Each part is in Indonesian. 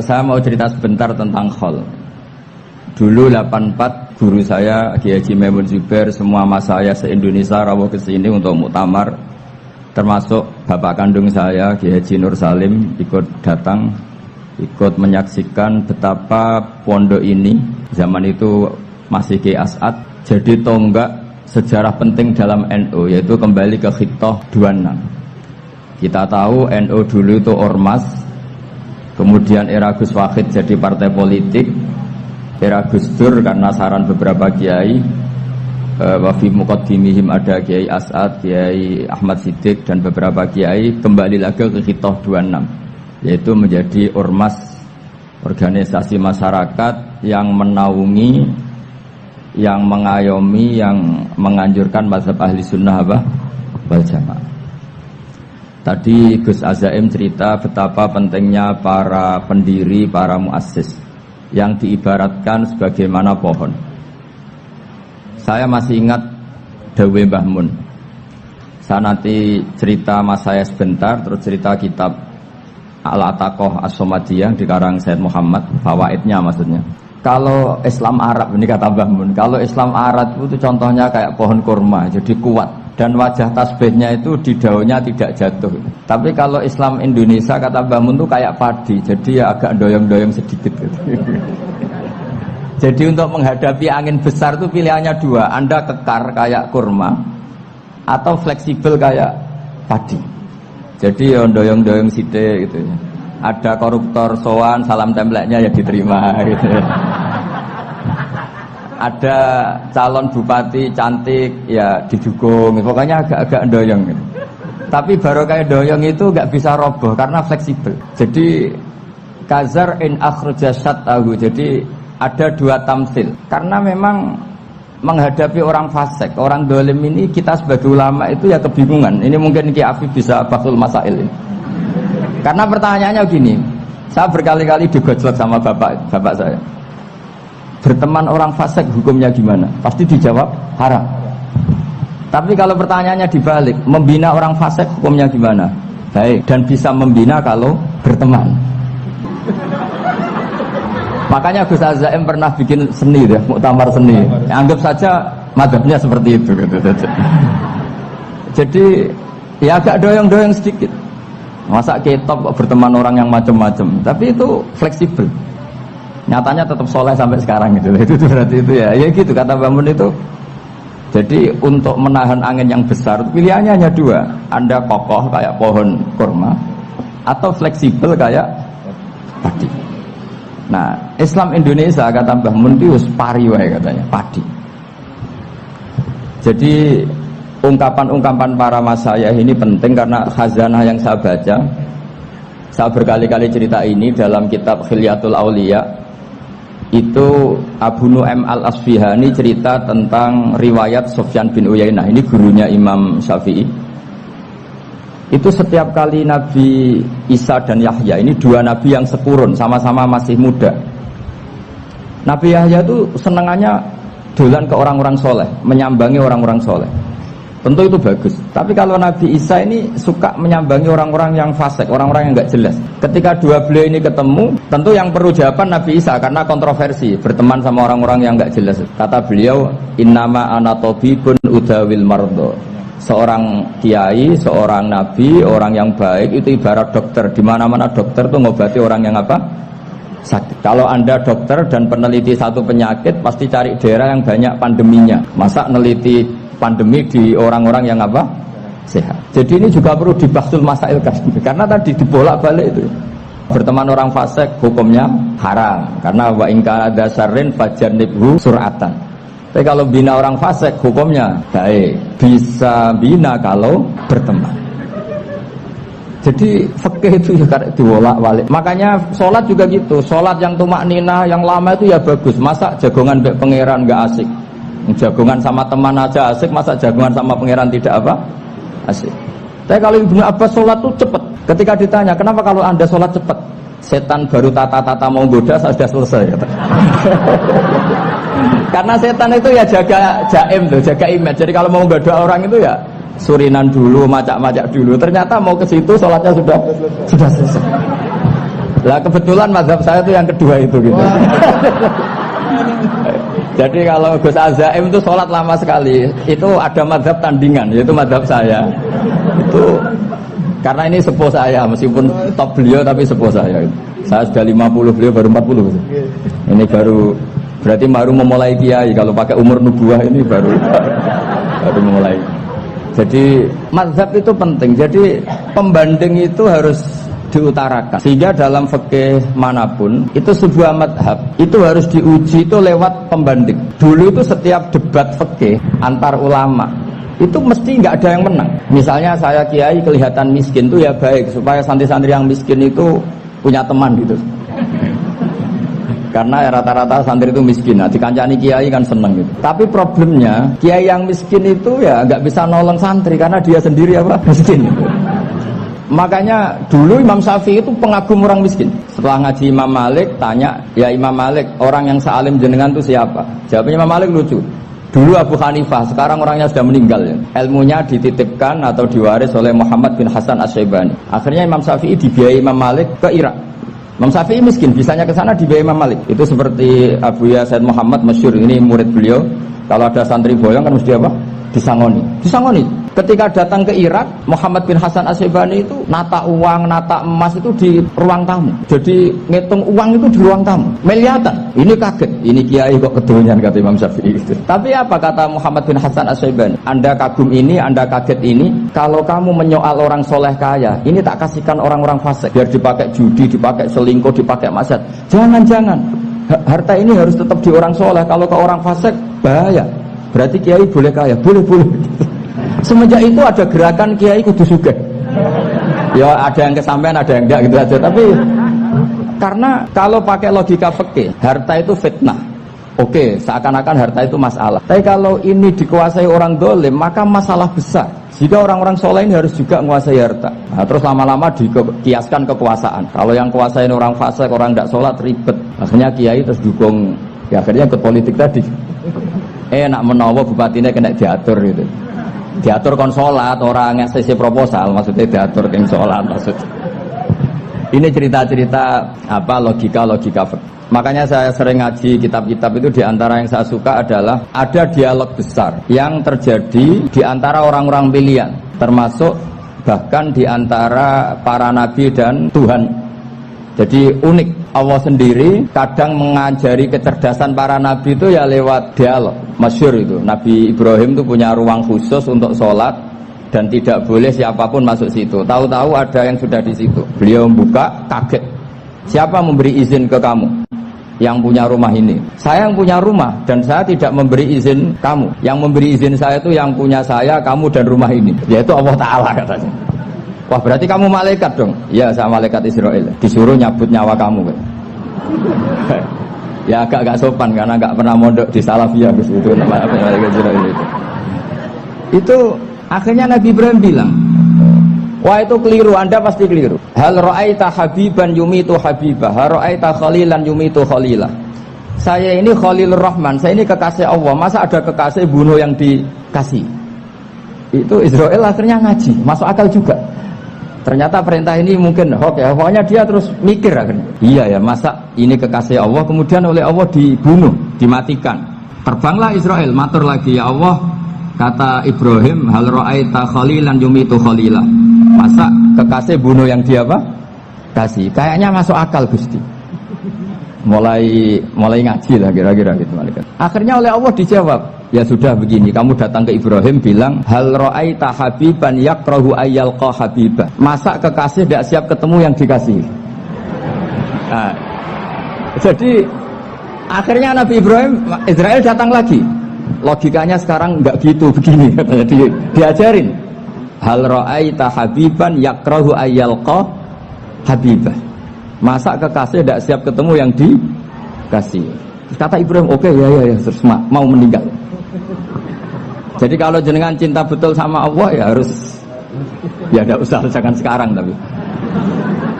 Saya mau cerita sebentar tentang khol. Dulu 84 guru saya Kiai Haji Maimun Zubair, semua mas saya se-Indonesia rawuh ke sini untuk muktamar, termasuk bapak kandung saya Kiai Haji Nur Salim ikut datang, ikut menyaksikan betapa pondok ini zaman itu masih Kiai As'ad jadi tonggak sejarah penting dalam NU, yaitu kembali ke Khittah 26. Kita tahu NU dulu itu ormas, kemudian era Gus Wahid jadi partai politik, era Gus Dur karena saran beberapa kiai, wafi muqaddimihim ada Kiai As'ad, Kiai Ahmad Siddiq dan beberapa kiai, kembali lagi ke Khittah 26, yaitu menjadi ormas, organisasi masyarakat yang menaungi, yang mengayomi, yang menganjurkan mazhab ahli sunnah wal jamaah. Tadi Gus Azaim cerita betapa pentingnya para pendiri, para muassis yang diibaratkan sebagaimana pohon. Saya masih ingat Dawe Mbah Mun. Saya nanti cerita mas saya sebentar, terus cerita kitab Al-Ataqoh As-Somadiyah dikarang Said Muhammad, fawaidnya maksudnya. Kalau Islam Arab, ini kata Mbah Mun, kalau Islam Arab itu contohnya kayak pohon kurma, jadi kuat. Dan wajah tasbihnya itu di daunnya tidak jatuh. Tapi kalau Islam Indonesia kata Mbah Mun itu kayak padi, jadi ya agak doyong-doyong sedikit gitu. Jadi untuk menghadapi angin besar itu pilihannya dua, Anda kekar kayak kurma atau fleksibel kayak padi. Jadi ya doyong-doyong sithik gitu. Ada koruptor sowan, salam templeknya ya diterima gitu. Ada calon bupati cantik ya didukung, pokoknya agak-agak doyong gitu. Tapi baru kayak doyong itu gak bisa roboh karena fleksibel. Jadi kazar in akhraja syatahu, jadi ada dua tamsil. Karena memang menghadapi orang fasik, orang dolim ini, kita sebagai ulama itu ya kebingungan. Ini mungkin Ki Afif bisa bahsul masail ini. Karena pertanyaannya gini, saya berkali-kali digojlok sama bapak saya. Berteman orang fasik hukumnya gimana? Pasti dijawab haram. Tapi kalau pertanyaannya dibalik, membina orang fasik hukumnya gimana? Baik, dan bisa membina kalau berteman. Makanya Gus Azaim pernah bikin seni deh, muktamar seni. Anggap saja madhabnya seperti itu gitu. Jadi ya agak doyong-doyong sedikit. Masa ketop berteman orang yang macam-macam, tapi itu fleksibel. Nyatanya tetap soleh sampai sekarang gitu. Itu berarti itu ya gitu kata Mbah Mun itu. Jadi untuk menahan angin yang besar pilihannya hanya dua, Anda kokoh kayak pohon kurma atau fleksibel kayak padi. Nah, Islam Indonesia kata Mbah Mun itu pari wae katanya, padi. Jadi ungkapan-ungkapan para masayikh ini penting karena khazanah yang saya baca. Saya berkali-kali cerita ini dalam kitab Khilyatul Auliya. Itu Abu Nu'aim Al-Asfihani cerita tentang riwayat Sufyan bin Uyainah, ini gurunya Imam Syafi'i. Itu setiap kali Nabi Isa dan Yahya, ini dua nabi yang sepurun, sama-sama masih muda. Nabi Yahya itu senangannya dolan ke orang-orang soleh, menyambangi orang-orang soleh. Tentu itu bagus. Tapi kalau Nabi Isa ini suka menyambangi orang-orang yang fasik, orang-orang yang enggak jelas. Ketika dua beliau ini ketemu, tentu yang perlu jawaban Nabi Isa karena kontroversi, berteman sama orang-orang yang enggak jelas. Kata beliau, innama ana tabibun udawil mardo. Seorang kiai, seorang nabi, orang yang baik itu ibarat dokter. Di mana-mana dokter itu ngobati orang yang apa? Sakit. Kalau Anda dokter dan peneliti satu penyakit, pasti cari daerah yang banyak pandeminya. Masa neliti pandemi di orang-orang yang apa? Sehat. Jadi ini juga perlu dibahsul masail karena tadi dibolak-balik itu. Berteman orang fasik hukumnya haram karena wa in kana dasarrin fajannibhu sur'atan. Tapi kalau bina orang fasik hukumnya baik, bisa bina kalau berteman. Jadi fikih itu juga dibolak-balik. Makanya sholat juga gitu. Sholat yang tumakninah yang lama itu ya bagus. Masa jagongan mbek pangeran enggak asik? Jagongan sama teman aja asik, masa jagongan sama pangeran tidak apa? Asik. Tapi kalau Ibnu Abbas sholat itu cepat. Ketika ditanya, kenapa kalau Anda sholat cepat? Setan baru tata-tata mau goda, saya sudah selesai. Karena setan itu ya jaga jaim tuh, jaga image. Jadi kalau mau goda orang itu ya surinan dulu, macak-macak dulu. Ternyata mau ke situ sholatnya sudah selesai. Lah kebetulan mazhab saya itu yang kedua itu gitu. Jadi kalau Gus Azaim itu sholat lama sekali, itu ada mazhab tandingan, yaitu mazhab saya. Itu karena ini sepuh saya, meskipun top beliau tapi sepuh saya. Saya sudah 50, beliau baru 40. Ini berarti baru memulai kiai. Kalau pakai umur nubuah ini baru memulai. Jadi mazhab itu penting. Jadi pembanding itu harus diutarakan. Sehingga dalam fikih manapun itu sebuah mazhab itu harus diuji itu lewat pembanding. Dulu itu setiap debat fikih antar ulama itu mesti nggak ada yang menang. Misalnya saya kiai kelihatan miskin itu ya baik supaya santri-santri yang miskin itu punya teman gitu. Karena rata-rata santri itu miskin, nah dikancani kiai kan seneng gitu. Tapi problemnya kiai yang miskin itu ya nggak bisa nolong santri karena dia sendiri apa miskin. Gitu. Makanya dulu Imam Syafi'i itu pengagum orang miskin. Setelah ngaji Imam Malik tanya, ya Imam Malik orang yang sealim jenengan itu siapa? Jawabnya Imam Malik lucu. Dulu Abu Hanifah, sekarang orangnya sudah meninggal ya. Ilmunya dititipkan atau diwaris oleh Muhammad bin Hasan Asy-Syaibani. Akhirnya Imam Syafi'i dibiayai Imam Malik ke Irak. Imam Syafi'i miskin, bisanya ke sana dibiayai Imam Malik. Itu seperti Abu Yasin Muhammad masyhur, ini murid beliau. Kalau ada santri boyong kan mesti apa? Disangoni. Ketika datang ke Irak, Muhammad bin Hasan Asy-Syaibani itu nata uang, nata emas itu di ruang tamu. Jadi ngitung uang itu di ruang tamu. Miliatan. Ini kaget. Ini kiai kok kedonyan kata Imam Syafi'i itu. Tapi apa kata Muhammad bin Hasan Asy-Syaibani? Anda kagum ini, Anda kaget ini. Kalau kamu menyoal orang soleh kaya, ini tak kasihkan orang-orang fasik. Biar dipakai judi, dipakai selingkuh, dipakai maksiat. Jangan. Harta ini harus tetap di orang soleh. Kalau ke orang fasik, bahaya. Berarti kiai boleh kaya, boleh. Semenjak itu ada gerakan kiai kudu sugih. Ya ada yang kesampaian, ada yang enggak gitu aja. Tapi karena kalau pakai logika fikih, harta itu fitnah. Oke, seakan-akan harta itu masalah. Tapi kalau ini dikuasai orang dolim, maka masalah besar. Jika orang-orang soleh ini harus juga menguasai harta. Nah, terus lama-lama dikiaskan kekuasaan. Kalau yang kuasain orang fasik, orang tidak sholat ribet. Akhirnya kiai terus dukung. Ya akhirnya ke politik tadi. Nak menawa bupatinya kena diatur gitu. Diatur kon sholat, orang yang sesi proposal maksudnya diatur kon sholat maksud. Ini cerita-cerita apa logika. Makanya saya sering ngaji kitab-kitab itu, diantara yang saya suka adalah ada dialog besar yang terjadi di antara orang-orang pilihan, termasuk bahkan di antara para nabi dan Tuhan. Jadi unik, Allah sendiri kadang mengajari kecerdasan para nabi itu ya lewat dialog. Masyhur itu, Nabi Ibrahim itu punya ruang khusus untuk sholat dan tidak boleh siapapun masuk situ. Tahu-tahu ada yang sudah di situ. Beliau membuka, kaget. Siapa memberi izin ke kamu yang punya rumah ini? Saya yang punya rumah dan saya tidak memberi izin kamu. Yang memberi izin saya itu yang punya saya, kamu dan rumah ini, yaitu Allah Ta'ala katanya. Wah berarti kamu malaikat dong? Iya saya malaikat Israel. Disuruh nyabut nyawa kamu kan? Ya agak sopan karena agak pernah mondok di Salafiyah itu namanya malaikat Israel itu. Itu akhirnya Nabi Ibrahim bilang, wah itu keliru, Anda pasti keliru. Hal ra'aita habiban yumitu habibah, hal ra'aita khalilan yumitu khalilah. Saya ini Khalilur Rahman, saya ini kekasih Allah. Masa ada kekasih bunuh yang dikasih? Itu Israel akhirnya ngaji, masuk akal juga. Ternyata perintah ini mungkin hoax ya. Pokoknya dia terus mikir akhirnya. Iya ya, masa ini kekasih Allah kemudian oleh Allah dibunuh, dimatikan. Terbanglah Israel, matur lagi, ya Allah, kata Ibrahim, hal ra'aita khalilan yumitu khalilah. Masa kekasih bunuh yang dia apa? Kasih. Kayaknya masuk akal Gusti. Mulai ngaji lah kira-kira gitu malaikat. Akhirnya oleh Allah dijawab, ya sudah begini, kamu datang ke Ibrahim bilang, hal ra'aita habiban yakrahu ayyalqa habibah. Masa kekasih tidak siap ketemu yang dikasih? Nah, jadi akhirnya Nabi Ibrahim, Israel datang lagi. Logikanya sekarang enggak gitu, begini katanya diajarin. Hal ra'aita habiban yakrahu ayyalqa habibah. Masa kekasih tidak siap ketemu yang dikasih? Terus kata Ibrahim, oke, ya, terus mau meninggal. Jadi kalau jenengan cinta betul sama Allah ya harus, ya tidak usah, jangan sekarang tapi.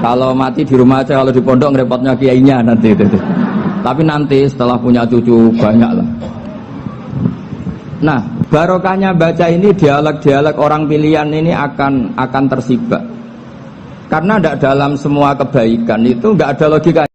Kalau mati di rumah aja, kalau di pondok ngerepotnya kiainya nanti itu. Tapi nanti setelah punya cucu banyak lah. Nah, barokahnya baca ini dialog-dialog orang pilihan ini akan tersibak. Karena tidak dalam semua kebaikan itu nggak ada logika.